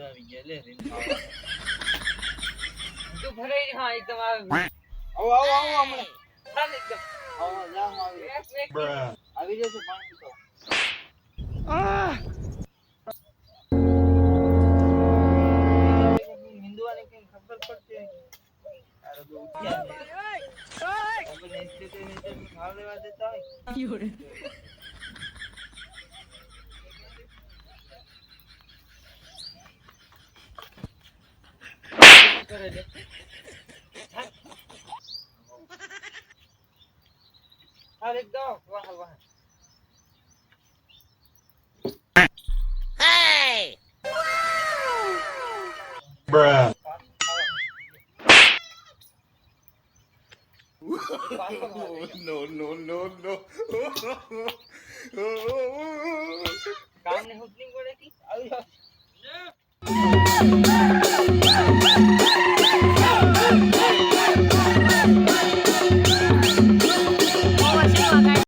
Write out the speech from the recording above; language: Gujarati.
આવી ગયા લે રે તું ભરાઈ હા એકદમ આવે આવો આવો આવો હમણે ચાલ એકદમ આવો જામ આવી આવી જશે પાણી તો નિંદવાને કેમ ખબર પડતી તારો તો ઉઠ્યા ખબર નહીં તો ભાવ લેવા દેતા હોય કરે લે હાલ એકદમ વાહ વાહ Hey! Bruh. No, no, no, no. કામ ને હુકની પડે કે આવી